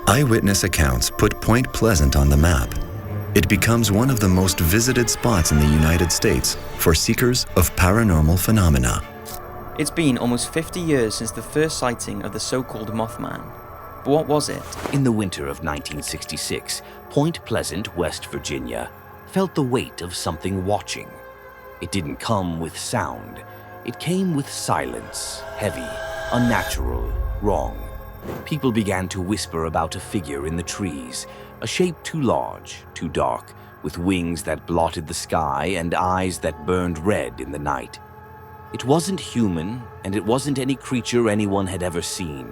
Eyewitness accounts put Point Pleasant on the map. It becomes one of the most visited spots in the United States for seekers of paranormal phenomena. It's been almost 50 years since the first sighting of the so-called Mothman. But what was it? In the winter of 1966, Point Pleasant, West Virginia, felt the weight of something watching. It didn't come with sound. It came with silence, heavy, unnatural, wrong. People began to whisper about a figure in the trees, a shape too large, too dark, with wings that blotted the sky and eyes that burned red in the night. It wasn't human, and it wasn't any creature anyone had ever seen.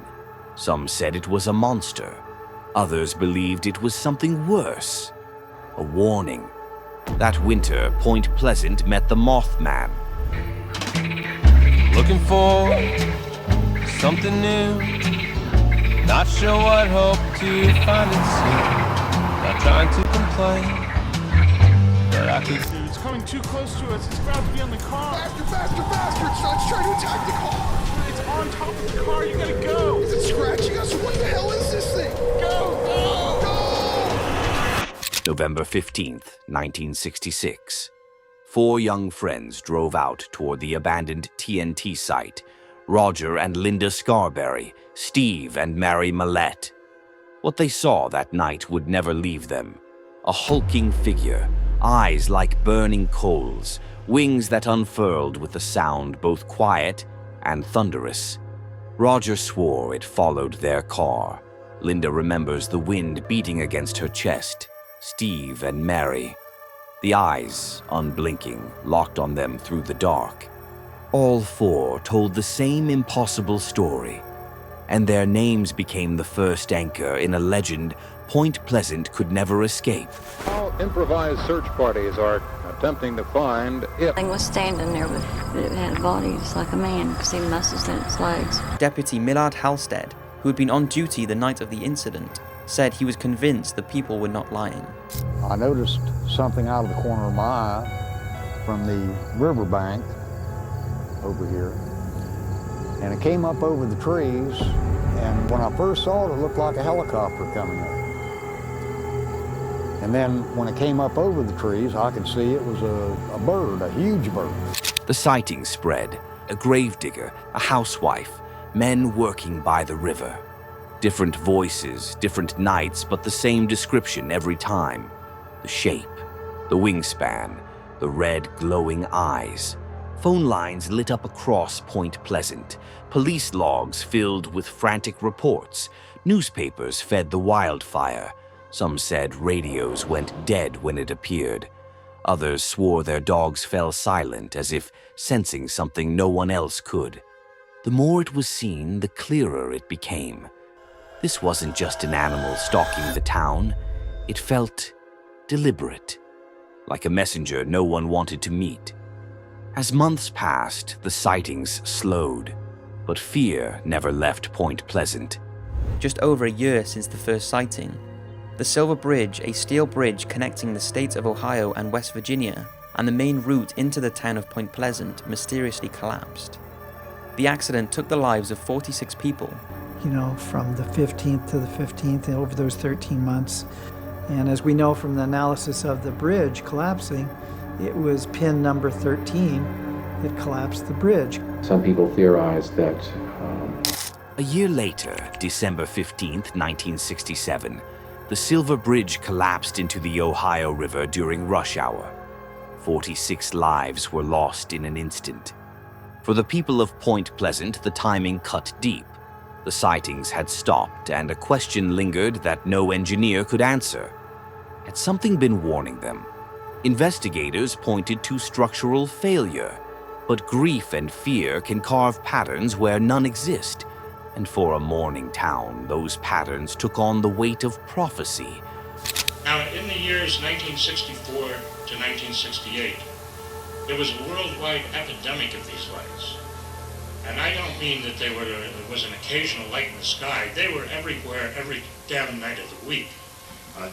Some said it was a monster. Others believed it was something worse, a warning. That winter, Point Pleasant met the Mothman. Looking for something new, not sure what hope to find and see. Not trying to complain, but I could. Dude, it's coming too close to us. It's about to be on the car. Faster, faster, faster! It's trying to attack the car. It's on top of the car. You gotta go. Is it scratching us? What the hell is this thing? Go, go, go! November 15th, 1966. 4 young friends drove out toward the abandoned TNT site. Roger and Linda Scarberry, Steve and Mary Millette. What they saw that night would never leave them. A hulking figure, eyes like burning coals, wings that unfurled with a sound both quiet and thunderous. Roger swore it followed their car. Linda remembers the wind beating against her chest. Steve and Mary. The eyes, unblinking, locked on them through the dark. All 4 told the same impossible story, and their names became the first anchor in a legend Point Pleasant could never escape. All improvised search parties are attempting to find it. Thing was standing there with it had a body just like a man. You could see muscles in its legs. Deputy Millard Halstead, who had been on duty the night of the incident, said he was convinced the people were not lying. I noticed something out of the corner of my eye from the riverbank over here, and it came up over the trees, and when I first saw it, it looked like a helicopter coming up. And then when it came up over the trees, I could see it was a bird, a huge bird. The sighting spread. A gravedigger, a housewife, men working by the river. Different voices, different nights, but the same description every time. The shape, the wingspan, the red glowing eyes. Phone lines lit up across Point Pleasant. Police logs filled with frantic reports. Newspapers fed the wildfire. Some said radios went dead when it appeared. Others swore their dogs fell silent as if sensing something no one else could. The more it was seen, the clearer it became. This wasn't just an animal stalking the town. It felt deliberate, like a messenger no one wanted to meet. As months passed, the sightings slowed, but fear never left Point Pleasant. Just over a year since the first sighting, the Silver Bridge, a steel bridge connecting the states of Ohio and West Virginia, and the main route into the town of Point Pleasant, mysteriously collapsed. The accident took the lives of 46 people. You know, from the 15th to the 15th and over those 13 months. And as we know from the analysis of the bridge collapsing, it was pin number 13 that collapsed the bridge. Some people theorize that... A year later, December 15th, 1967, the Silver Bridge collapsed into the Ohio River during rush hour. 46 lives were lost in an instant. For the people of Point Pleasant, the timing cut deep. The sightings had stopped, and a question lingered that no engineer could answer. Had something been warning them? Investigators pointed to structural failure, but grief and fear can carve patterns where none exist. And for a mourning town, those patterns took on the weight of prophecy. Now, in the years 1964 to 1968, there was a worldwide epidemic of these lights. And I don't mean that there was an occasional light in the sky. They were everywhere, every damn night of the week.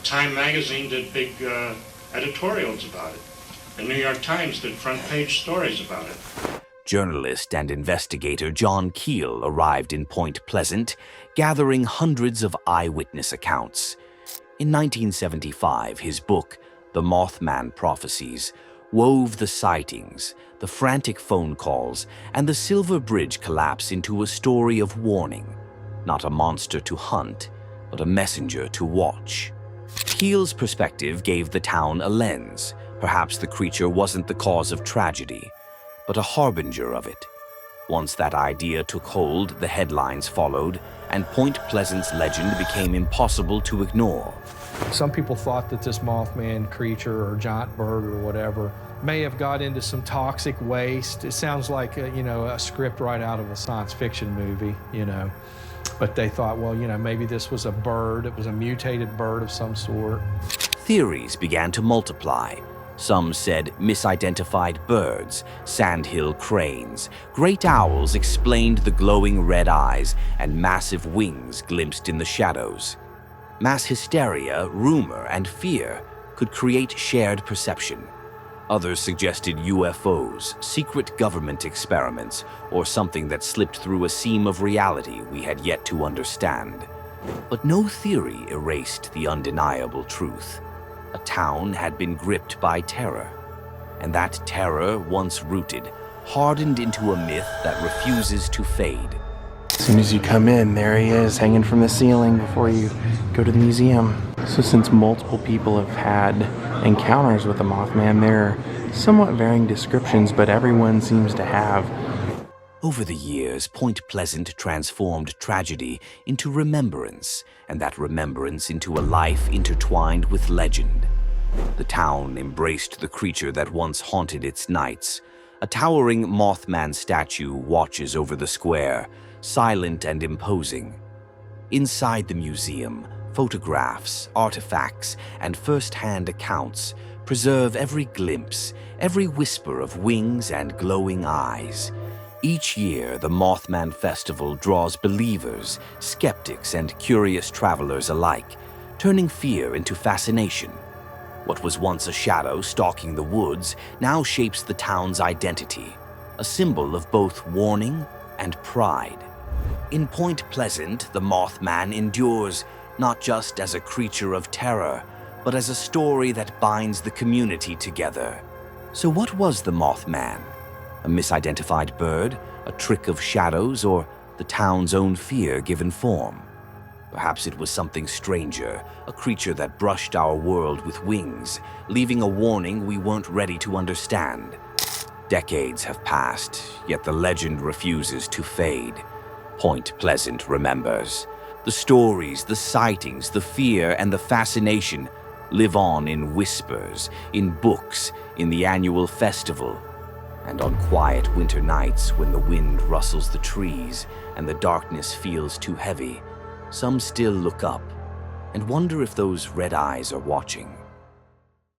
Time magazine did big editorials about it. The New York Times did front page stories about it. Journalist and investigator John Keel arrived in Point Pleasant, gathering hundreds of eyewitness accounts. In 1975, his book, The Mothman Prophecies, wove the sightings, the frantic phone calls, and the Silver Bridge collapse into a story of warning. Not a monster to hunt, but a messenger to watch. Keel's perspective gave the town a lens. Perhaps the creature wasn't the cause of tragedy, but a harbinger of it. Once that idea took hold, the headlines followed, and Point Pleasant's legend became impossible to ignore. Some people thought that this Mothman creature or giant bird or whatever may have got into some toxic waste. It sounds like a script right out of a science fiction movie, But they thought, well, maybe this was a bird. It was a mutated bird of some sort. Theories began to multiply. Some said misidentified birds, sandhill cranes, great owls explained the glowing red eyes, and massive wings glimpsed in the shadows. Mass hysteria, rumor, and fear could create shared perception. Others suggested UFOs, secret government experiments, or something that slipped through a seam of reality we had yet to understand. But no theory erased the undeniable truth. A town had been gripped by terror, and that terror, once rooted, hardened into a myth that refuses to fade. As soon as you come in, there he is, hanging from the ceiling before you go to the museum. So since multiple people have had encounters with the Mothman, there are somewhat varying descriptions, but everyone seems to have. Over the years, Point Pleasant transformed tragedy into remembrance, and that remembrance into a life intertwined with legend. The town embraced the creature that once haunted its nights. A towering Mothman statue watches over the square, silent and imposing. Inside the museum, photographs, artifacts, and first-hand accounts preserve every glimpse, every whisper of wings and glowing eyes. Each year, the Mothman Festival draws believers, skeptics, and curious travelers alike, turning fear into fascination. What was once a shadow stalking the woods now shapes the town's identity, a symbol of both warning and pride. In Point Pleasant, the Mothman endures not just as a creature of terror, but as a story that binds the community together. So what was the Mothman? A misidentified bird, a trick of shadows, or the town's own fear given form? Perhaps it was something stranger, a creature that brushed our world with wings, leaving a warning we weren't ready to understand. Decades have passed, yet the legend refuses to fade. Point Pleasant remembers. The stories, the sightings, the fear, and the fascination live on in whispers, in books, in the annual festival. And on quiet winter nights when the wind rustles the trees and the darkness feels too heavy, some still look up and wonder if those red eyes are watching.